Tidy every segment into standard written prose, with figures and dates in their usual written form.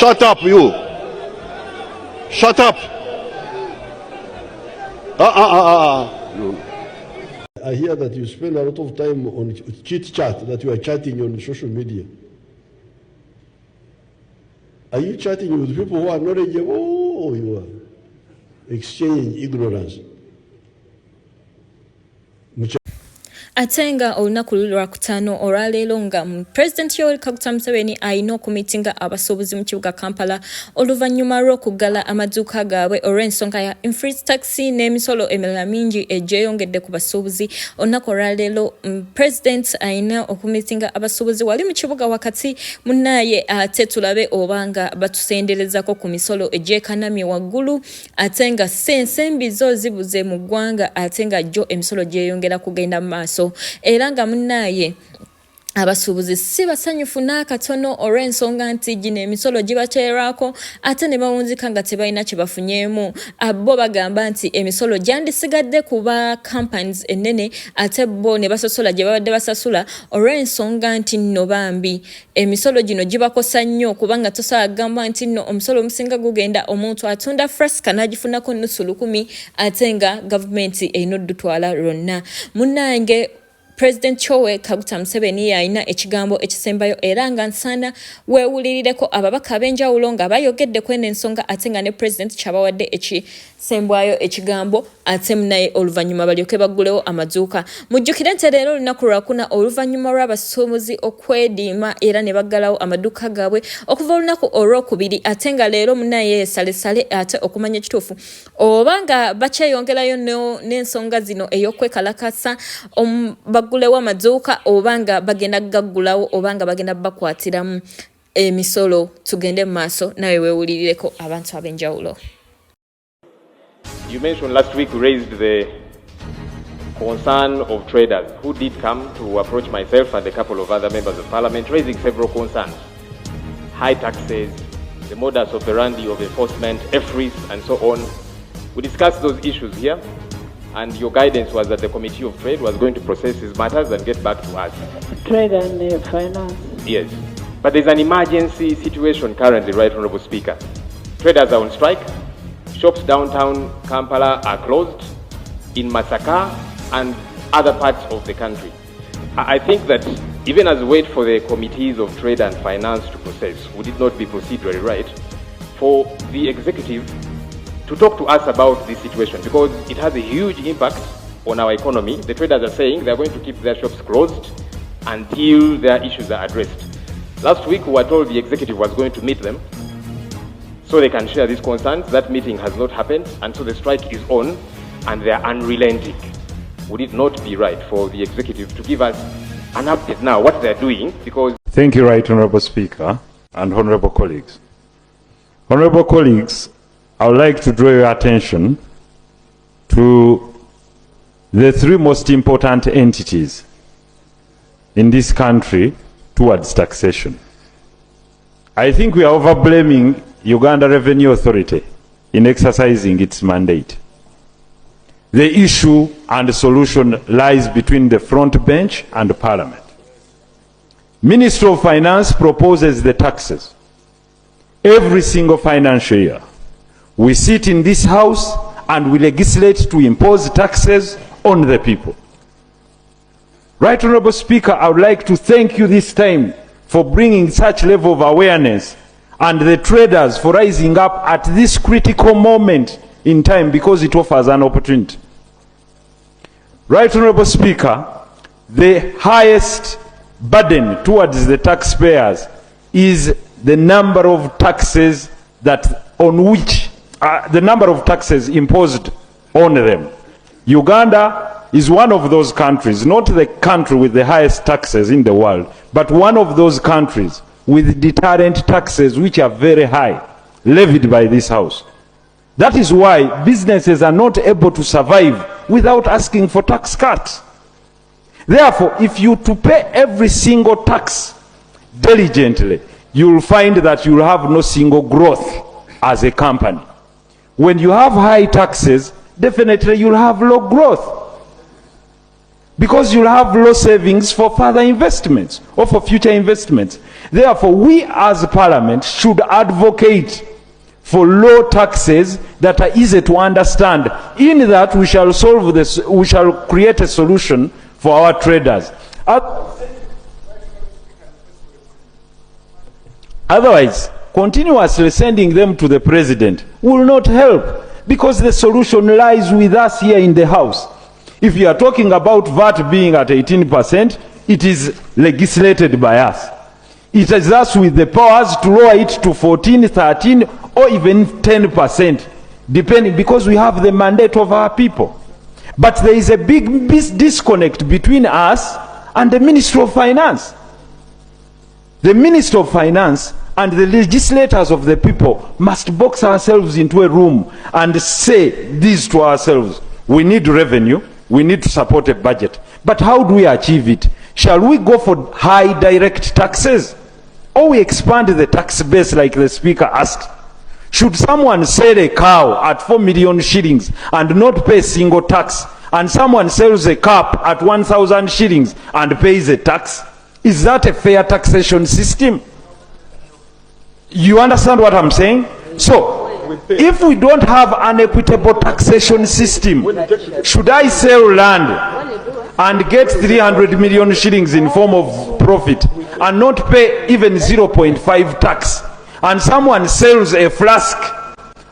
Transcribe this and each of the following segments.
Shut up, you. Shut up. No. I hear that you spend a lot of time on chit-chat, that you are chatting on social media. Are you chatting with people who are knowledgeable, or you are exchanging ignorance? Atenga olunaku lwakutaano olwaleero nga President Yoweri Museveni alina okumitinga abasuubuzi mu kibuga Kampala oluvannyuma lw'okuggala amaduuka gaabwe olw'ensonga ya Efris taxi n'emisolo emirala mingi egyeyongedde ku basuubuzi. Olunaku olwaleero President alina okumitinga abasuubuzi wali mu kibuga wakati munnaye ate tulabe obanga batusenderezako ku misolo egyekanamye waggulu ate nga ensimbi zo zibuze mu ggwanga ate nga jjo emisolo gyeyongera kugenda mu maaso. Era nga munnaye abasuubuzi si basanyufu n'akatono olw'ensonga nti gino emisolo gibateerwako ate ne bawunzika nga tebalina kye bafunyeemu. Bo bagamba nti emisolo gyandisigadde ku ba companies ennene ate bo ne basosola gye babadde basasula olw'ensonga nti nno bambi emisolo gino gibakosa nnyo kubanga tosobola kugamba nti nno omusolo omusinga gugenda omuntu atunda frasika n'agifunako nnusu lukumi ate nga gavumenti erina oddutwala lwonna. Munnange President Yoweri Museveni yalina ekigambo ekisembayo era nga nsaana weewulirireko ababaka ab'enjawulo nga bayogedde kweno ensonga ate nga ne President kyabawadde ekisembwayo ekigambo ate munaye oluvannyuma balyoke baggulewo amaduuka. Mujjukire nti leero olunaku lwakuna oluvannyuma lw'abasuubuzi okwediima era ne baggalawo amaduuka gaabwe okuva olunaku olwokubiri ate nga leero munaye salesale ate okumanya ekituufu oba nga bakyeyongerayo n'ensonga zino ey'okwekalakasa baggulewo amaduuka oba nga bagenda gaggulawo oba nga bagenda bakwatiramu emisolo. Tugende mu maaso nawe weewulirireko abantu ab'enjawulo. You mentioned last week, you raised the concern of traders who did come to approach myself and a couple of other members of Parliament, raising several concerns. High taxes, the modus operandi of enforcement, Efris, and so on. We discussed those issues here, and your guidance was that the Committee of Trade was going to process these matters and get back to us. Trade and finance. Yes. But there's an emergency situation currently, Right Honourable Speaker. Traders are on strike. Shops downtown Kampala are closed, in Masaka and other parts of the country. I think that even as we wait for the committees of trade and finance to process, would it not be procedurally right for the executive to talk to us about this situation, because it has a huge impact on our economy. The traders are saying they're going to keep their shops closed until their issues are addressed. Last week we were told the executive was going to meet them so they can share these concerns. That meeting has not happened, and so the strike is on and they are unrelenting. Would it not be right for the executive to give us an update now what they're doing? Because thank you, Right Honourable Speaker and Honourable colleagues. Honourable colleagues, I would like to draw your attention to the three most important entities in this country towards taxation. I think we are over-blaming Uganda Revenue Authority in exercising its mandate. The issue and the solution lies between the front bench and Parliament. Ministry of Finance proposes the taxes. Every single financial year, we sit in this House and we legislate to impose taxes on the people. Right Honourable Speaker, I would like to thank you this time for bringing such level of awareness and the traders for rising up at this critical moment in time, because it offers an opportunity. Right Honourable Speaker, the highest burden towards the taxpayers is the number of taxes the number of taxes imposed on them. Uganda is one of those countries, not the country with the highest taxes in the world, but one of those countries with deterrent taxes which are very high, levied by this House. That is why businesses are not able to survive without asking for tax cuts. Therefore, if you to pay every single tax diligently, you will find that you will have no single growth as a company. When you have high taxes, definitely you will have low growth. because you'll have low savings for further investments or for future investments. Therefore, we as Parliament should advocate for low taxes that are easy to understand. In that, we shall solve this, we shall create a solution for our traders. Otherwise, continuously sending them to the president will not help, because the solution lies with us here in the House. If you are talking about VAT being at 18%, it is legislated by us. It is us with the powers to lower it to 14, 13, or even 10%, depending, because we have the mandate of our people. But there is a big disconnect between us and the Ministry of Finance. The Minister of Finance and the legislators of the people must box ourselves into a room and say this to ourselves: we need revenue, we need to support a budget. But how do we achieve it? Shall we go for high direct taxes, or we expand the tax base like the Speaker asked? Should someone sell a cow at 4 million shillings and not pay a single tax, and someone sells a cup at 1,000 shillings and pays a tax? Is that a fair taxation system? You understand what I'm saying? So, if we don't have an equitable taxation system, should I sell land and get 300 million shillings in form of profit and not pay even 0.5 tax? And someone sells a flask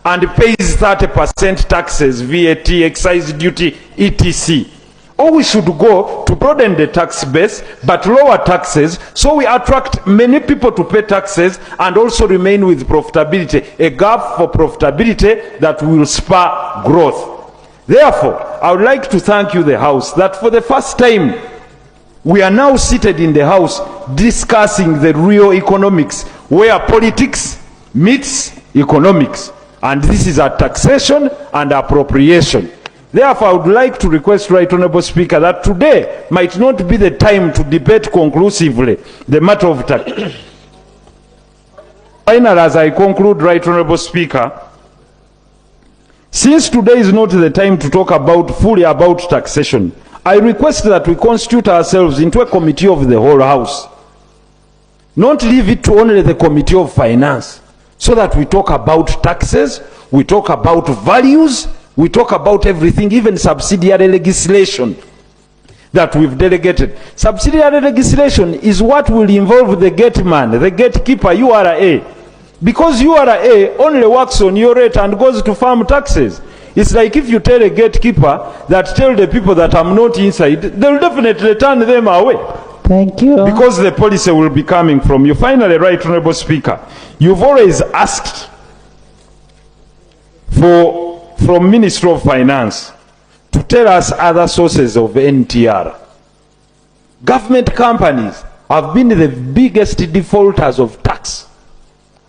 and pays 30% taxes, VAT, excise duty, etc. Or we should go to broaden the tax base but lower taxes, so we attract many people to pay taxes and also remain with profitability, a gap for profitability that will spur growth. Therefore, I would like to thank you, the House, that for the first time we are now seated in the House discussing the real economics, where politics meets economics, and this is a taxation and appropriation. Therefore, I would like to request, Right Honourable Speaker, that today might not be the time to debate conclusively the matter of tax. Finally, as I conclude, Right Honourable Speaker, since today is not the time to talk fully about taxation, I request that we constitute ourselves into a committee of the whole House. Not leave it to only the Committee of Finance, so that we talk about taxes, we talk about values, we talk about everything, even subsidiary legislation that we've delegated. Subsidiary legislation is what will involve the gateman, the gatekeeper, URA. Because URA only works on your rate and goes to farm taxes. It's like if you tell a gatekeeper that tell the people that I'm not inside, they'll definitely turn them away. Thank you. Because the policy will be coming from you. Finally, Right Honourable Speaker, you've always asked from Ministry of Finance to tell us other sources of NTR. Government companies have been the biggest defaulters of tax,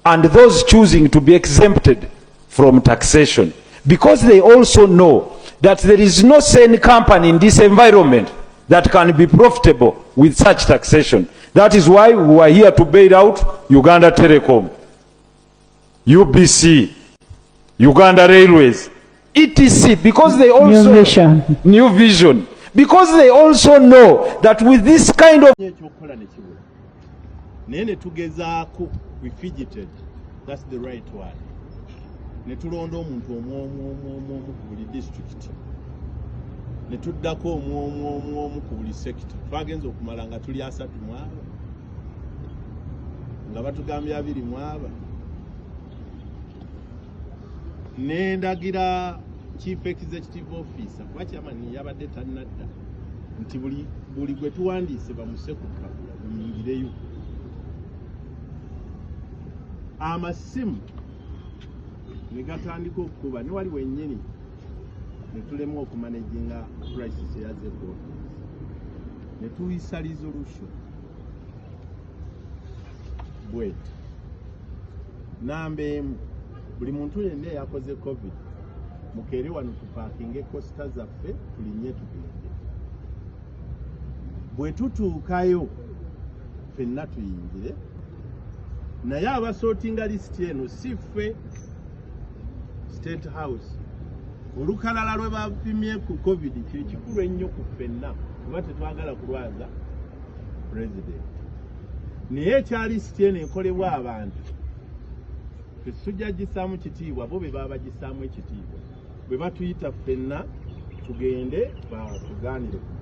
and those choosing to be exempted from taxation, because they also know that there is no sane company in this environment that can be profitable with such taxation. That is why we are here to bail out Uganda Telecom, UBC, Uganda Railways, etc. Because they also New Vision, because they also know that with this kind of we fidgeted. That's the right one. Netulondo omuntu omu ku buli district. Netuddako omu ku buli sector. Twagenza okumala nga tuli 3 mu abo. Nga batugambye 2 mu abo. Nendagira Chief Executive Officer kwa chairman yabadde tannadda nti buli gwe tuwandiise bamusekuka muyingireyo. Amasimu negatandika okukuba ne wali wennyini ne tulema okumanaginga crisis eyazeeko ne tuyisa resolution bwet namba emu buli muntu yenna eyakoze covid mukeere wano tupaakinge costa zaffe tulinye tugende bwe tutuukayo ffenna tuyingire naye abasootinga lisiti eno si ffe State House olukalala lwe bapimye ku covid kye kikulu ennyo ku ffenna kuba tetwagala kulwaza president. Naye ekyali sitye n'ekolebwa abantu tetujja gisaamu kitiibwa, bo be baba bagisaamu ekitiibwa. Bwe batuyita ffenna tugende tugaanire ku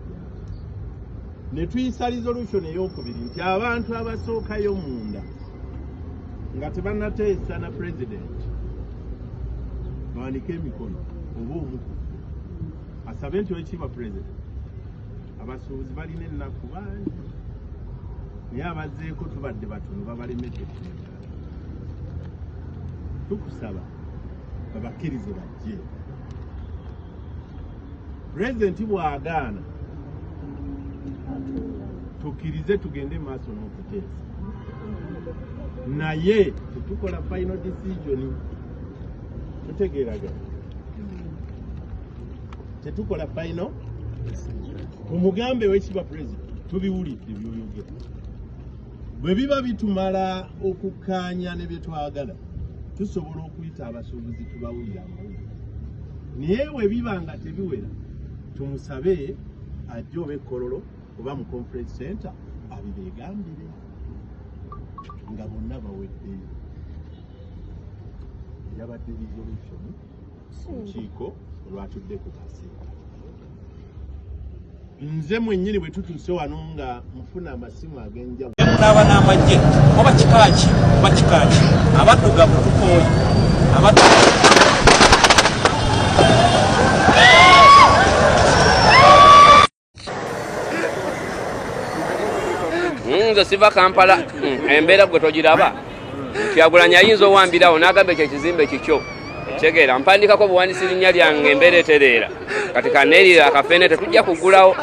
ne tuyisa resolution ey'okubiri nti abantu abasookayo munda nga tebannateesa na president bawanike emikono oba omuku asabe nti owekiibwa president abasuubuzi balina ennaku bangi naye abazzeeko tubadde batono babalemedde tukusaba babakkirize bajje. President bw'agaana tukkirize tugende maaso n'okuteesa, naye tetukola final decision. Tutegeeragana tetukola final umugambe w'ekiba president tubiwulidde by'oyogera. Bwe biba bitumala okukkaanya ne bye twagala tusobola okuyita abasuubuzi tubawulira amawulire, naye bwe biba nga tebiwera tumusabe ajje oba ekkololo oba mu conference center abibeegambire nga bonna baweddeyo. Yabadde resolution lukiiko olwatudde ku kaseera. Nze mwennyini bwe tutuuse wano nga mufuna amasimu ag'enjawulo n'aba n'amagye oba kikaaki oba kikaaki abaddugavu tukooye nze siva Kampala embeera gwe togiraba Kyagulanyi ayinza owambirawo n'agamba ekyo ekizimbe kikyo kyegeera mpandikako buwandiisi linnya lyange embeera etereera kati kaneerira akafeene tetujja kugulawo.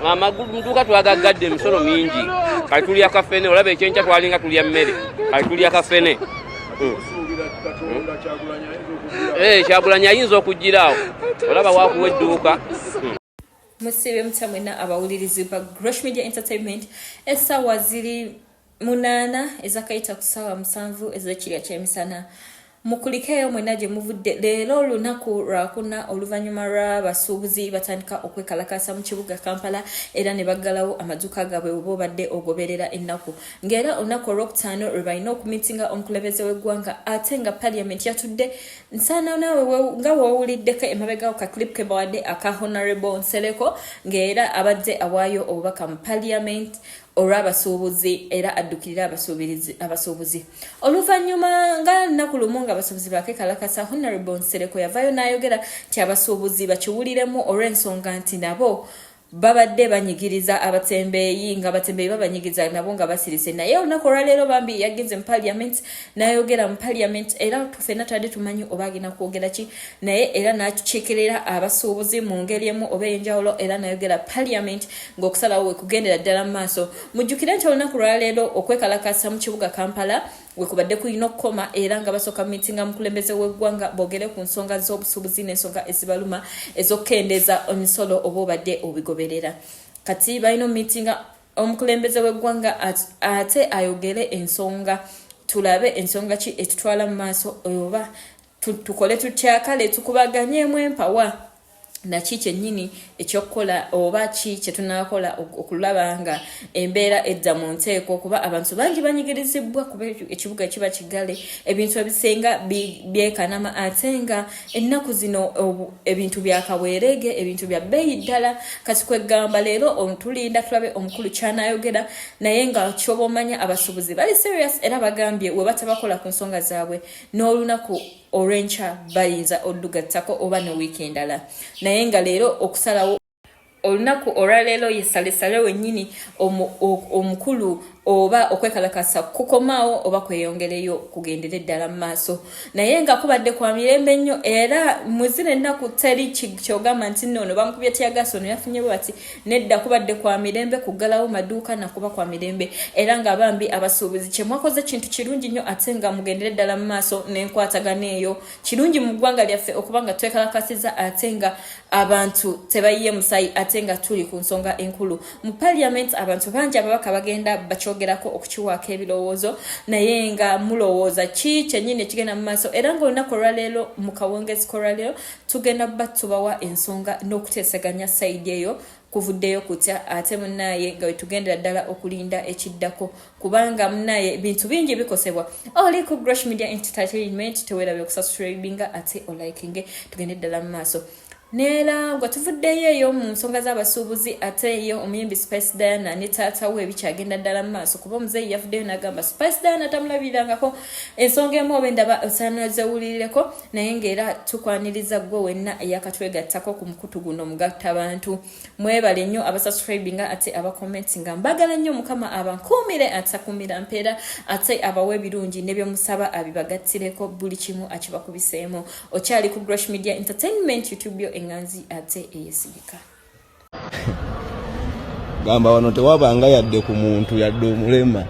Amaduuka twagaggadde emisolo mingi kati tulya kafene olaba ekyenkya twalinga tulya mmere kati tulya kafene. Kyagulanyi ayinza okugiraawo olaba waakuwa edduuka. Musibe mtamwena abawulirizi ba Grosh Media Entertainment essaawa ziri 8 ezakaita ku ssaawa 7 ez'ekirya ky'emisana. Mukulikeyo mwena gye muvudde leero olunaku lwakuna oluvannyuma lw'abasuubuzi batandika okwekalakasa mu kibuga Kampala era ne baggalawo amaduuka gaabwe bwe obadde ogoberera ennaku. Ng'era olunaku olwokutaano lwe balina okumitinga omukulembeze w'eggwanga ate nga Parliament yatudde nsaana naawe nga woowuliddeko emabega ka clip ke bawadde aka Honorable Nsereko ng'era abadde awaayo obubaka mu Parliament olw'abasuubuzi era addukirira abasuubuzi. Oluvannyuma nga nnaku lumu nga abasuubuzi bakekalakasa Honorable Nsereko yavaayo n'ayogera nti abasuubuzi bakiwuliremu olw'ensonga nti nabo babadde banyigiriza abatembeeyi nga abatembeeyi babanyigiriza nabo nga basirise. Naye olunaku olwaleero bambi yagenze mu Parliament n'ayogera mu Parliament era ffenna twadde tumanyi oba agenda kwogera ki, naye era n'akikiikirira abasuubuzi mu ngeri emu oba enjawulo era n'ayogera Parliament ng'okusalawo we kugendera ddala mu maaso. Mujjukire nti olunaku olwaleero okwekalakasa mu kibuga Kampala we kubadde kulina okukoma era nga basooka mitinga mukulembeze w'eggwanga boogere ku nsonga z'obusuubuzi n'ensonga ezibaluma ez'okukendeeza emisolo oba obadde obigoberera. Kati balina mitinga omukulembeze w'eggwanga ate ayogere ensonga tulabe ensonga ki etutwala mu maaso oba tukole tutya kale tukubaganyeemu empawa naki kyennyini ekyokukola oba ki kye tunaakola okulaba nga embeera edda mu nteeko kuba abantu bangi banyigirizibwa kuba ekibuga kiba kigale ebintu ebisenga byekanama ate nga ennaku zino ebintu byakaweerege ebintu bya bbeeyi ddala. Kati kwegamba leero tulinda tulabe omukulu kyanaayogera naye nga kyoba omanya abasuubuzi bali serious era bagambye we batabakola ku nsonga zaabwe n'olunaku olw'enkya bayinza oddugattako oba ne wiiki endala. Naye nga leero okusalawo olunaku olwaleero yesalesale wennyini omukulu oba okwekalakasa kukomaawo oba kweyongereyo kugendera eddala mu maaso. Naye nga kubadde kwa mirembe nnyo era muzino ennaku teri kyogamba nti nno bamukubya tyagaso no yafunye bwati nedda kubadde kwa mirembe kuggalawo maduuka nakuba kwa mirembe era nga bambi abasuubuzi kye mwakoze kintu kirungi nnyo ate nga mugendera eddala mu maaso n'enkwatagana eyo kirungi mu ggwanga lyaffe okuba nga twekalakasiza ate nga abantu tebayiye musayi ate nga tuli ku nsonga enkulu mu Parliament. Abantu bangi ababaka bagenda bakyo kukyogerako okukiwaako ebirowoozo naye nga mulowooza ki kyennyini ekigenda mu maaso era ng'olunaku olwaleero mu kawungezi k'olwaleero tugenda bba tubawa ensonga n'okuteesaganya sayidi eyo kuvuddeyo kutya ate munnaye nga wetugendera ddala okulinda ekiddako kubanga munnaye ebintu bingi bikosebwa oli ku Grush Media Entertainment teweerabye okusubscribinga ate olikinge tugende ddala mu maaso Nera nga tuvuddeyo eyo mu nsonga z'abasuubuzi ate yo omuyimbi Spice Diana ne taata we ebikyagenda ddala mu maaso kuba omuzeeyi yavuddeyo n'agamba Spice Diana tamulabirangako ensonga emu oba endaba osaanazewulirireko naye ng'era tukwaniriza gwe wenna eyakatwegattako ku mukutu guno mugatta abantu mwebale nnyo abasubscribinga ate abakomenti nga mbagala nnyo mukama abankuumire atakuumira mpeera ate abawe ebirungi ne byemusaba abibagattireko buli kimu akibakubiseemu okyali ku Grush Media Entertainment YouTube enganzi ate eyesigika gamba wano tewabanga yadde ku muntu yadde omulema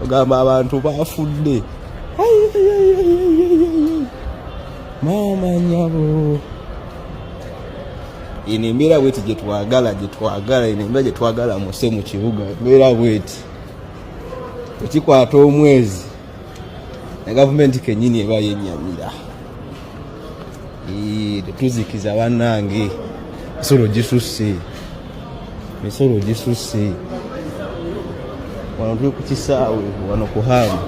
ogamba abantu bafudde mama nyabo inimbira bweti gyetwagala inimbira gyetwagala muse mu kibuga mbeera bweti ekikwata omwezi na gavumenti kenyini eba yenyamira tetuzikiza bannange misolo gisusse wano tuli ku kisaawe wano ku hamu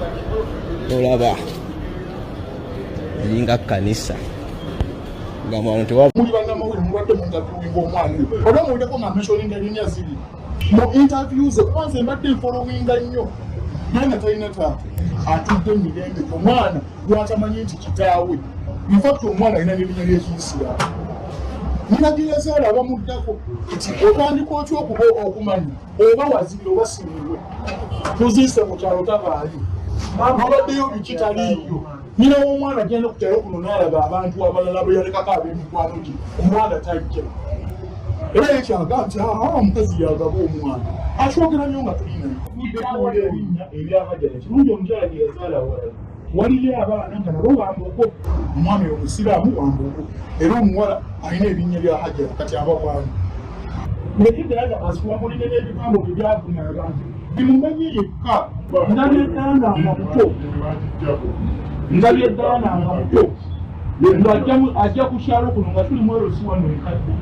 olaba elinga kanisa gamba wano muli bannamawulire mulwadde mu interviewinga omwana oba muwulireko nga mentioninga linnya ziri mu interviews kwanza embadde enfolowinga nnyo naye nga talina taata atudde emirembe omwana gwatamanyi nti kitaawe infact omwana alina n'erinnya ly'ekiyisiraamu ninagirezaala abamuddako nti otandika otya okuba okumanya oba wazibire oba siriwe tuziise mu kyalo tabaali abaddeyo bikitaliiyo nyina w'omwana agenda okutyayo kuno n'alaba abantu abalala bwe yalekako ab'emikwano gye omwana tajja era yekyaga nti omukazi yagaba omwana akyogera nnyo nga tulinayo erinnya eryabajala kirungi omukyala gye yazaala walala waliyo abaana nga nabo wambuko omwana oyo musiraamu wambuko era omuwala alina erinnya lya hajjala kati abakwano nekidalaga asiwabulire n'ebigambo bye byavuna abantu bimumanyi yekka ndabye eddala nga muto ajja ku kyalo kuno nga tuli mwerosi wano ekadde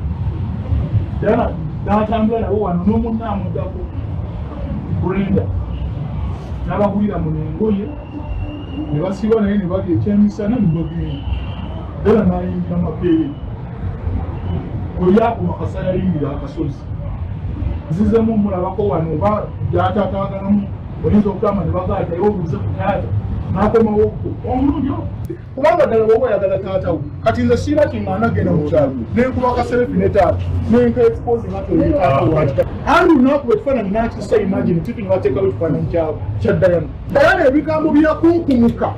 dala n'atambula nabo wano n'omunna amuddako Brenda n'abagulira mu nengoye ne basiba naye ne balya ekyemisana ne bagenda dala n'ayingira mapeere olyaku akasa yayingira akasozi nzizemu mulabako wano oba gyataataaganamu oyinza okugamba ne bagaata era obuuze ku taata n'akomawo omulungi kubanga ddala bwoba oyagala taatawo kati nze siira kiŋŋaana genda mu kyalo nenkuba akaserefi ne taata nenkaexpose nga tolitaatawo andi lunaku ekifaananyi nakisa imagine tipi nga bateekawo ekifaananyi kya Diana Diana ebigambo byakunkumuka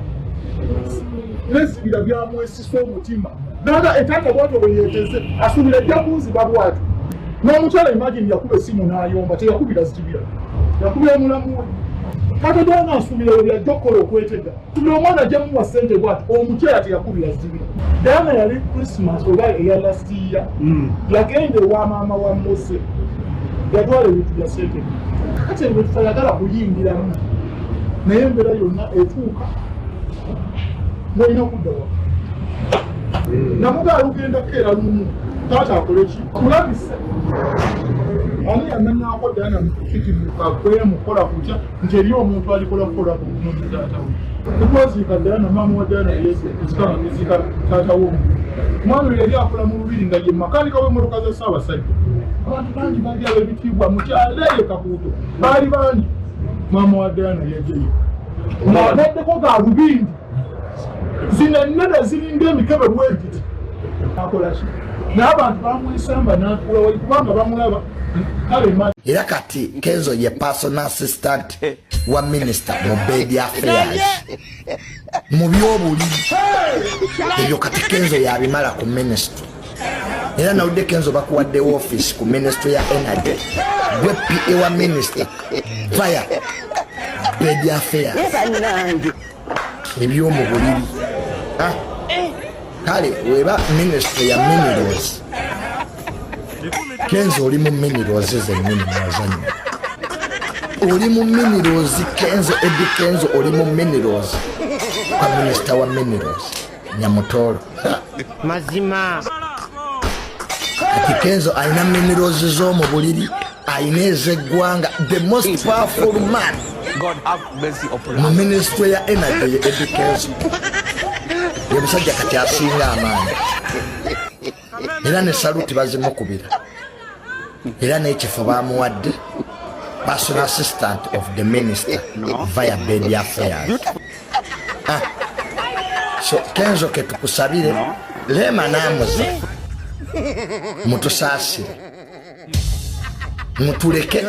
nesibira byamwesisa omutima naga etaata bwatyo bwe yeeteze asuubira ejja kunziba bwatyo n'omukyala imagine yakuba essimu n'ayomba teyakubira zikibira yakubira mulamu we kati Diana asuubira we byajja okukola okwetega tubira omwana ajja muwa ssente bwatyo omukyala teyakubira zikibira Diana yali Christmas oba eya last year yagenda ewa maama wa Mose yatwala ebintu bya ssente kati ebyo tutayagala kuyingiramu naye embeera yonna etuuka ng'olina okudda wa namugaala ogenda kukeera lumu taata akole ki kulabise ani yamanyako Diana mukitimuka kwemukola kutya nti eri omuntu alikola kukolako omuntu taata we tukwaziika Diana maama wa Diana yesikamaziika taata we omwana oyo yali akola mu lubiri nga ye makanika w'emmotoka za Ssaabasajja abantu bangi baali ab'ebitiibwa mukyala eyo Kakuuto baali bangi maama wa Diana yajeyo ng'abaddeko ga lubindi zino ennene ziringa emikebe bwegiti akola ki n'abantu bamwisamba n'atuula wali kubanga bamulaba kale era kati Kenzo ye personal assistant wa minister mu bed affairs mu byobulimi ebyo kati Kenzo yabimala ku ministry era nawudde Kenzo bakuwadde office ku ministry ya energy gwe PA wa minister via bed affairs ebyo mu bulimi kale weba ministry ya minerals Kenzo oli mu minerals zennyini mwazanyo. Oli mu minerals Kenzo Eddie Kenzo oli mu minerals. Kwa minister wa minerals Nyamutoro. Mazima. Ati Kenzo aina minerals zo mu buliri. Aineze gwanga the most powerful man. God have mercy upon mu ministry ya energy Eddie Kenzo. Yebusajja kati asinga amaanyi. Era ne saluti bazimukubira. Era n'ekifo bamuwadde personal assistant of the minister via Baby Affairs. So Kenzo ke tukusabire lema namuza mutusasire mutuleke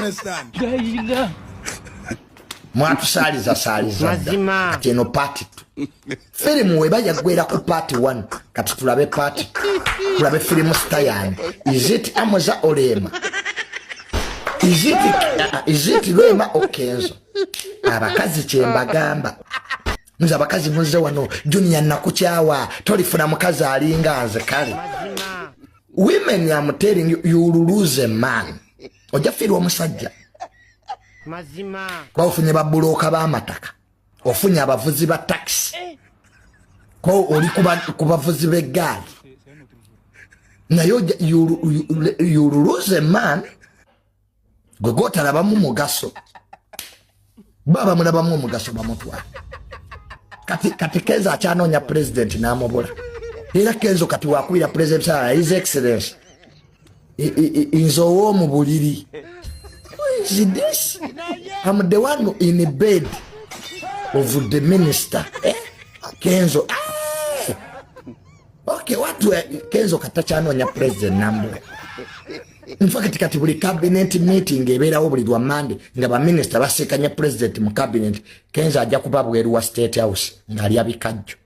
mwatusaliza kati eno party firimu we bajja gwera ku party 1 kati tulabe party tulabe firimu stayani is it amuza olema is it lwema okenzo abakazi kyembagamba nze abakazi muze wano junior nakukyawa tolifuna mukazi alinga nze kale women I'm telling you you will lose a man oja firiwa omusajja mazima bafunye babuloka b'amataka ofunye abavuzi ba taxi ko oli kubavuzi b'eggaali nayo you lose a man gwe gotalabamu mugaso baba mulabamu omugaso bamutwala kati Kenzo akyanonya president n'amubola era Kenzo kati wakwira president his excellency inzo w'omu buliri. Is this? I'm the one in the bed of the minister. Kenzo. Okay, what do Kenzo katachano nya president nambo? In fact, kati buli cabinet meeting eberawo buli lwa Monday nga ba minister basekanya president mu cabinet. Kenzo ajja kubabweru wa state house ngali abikajjo.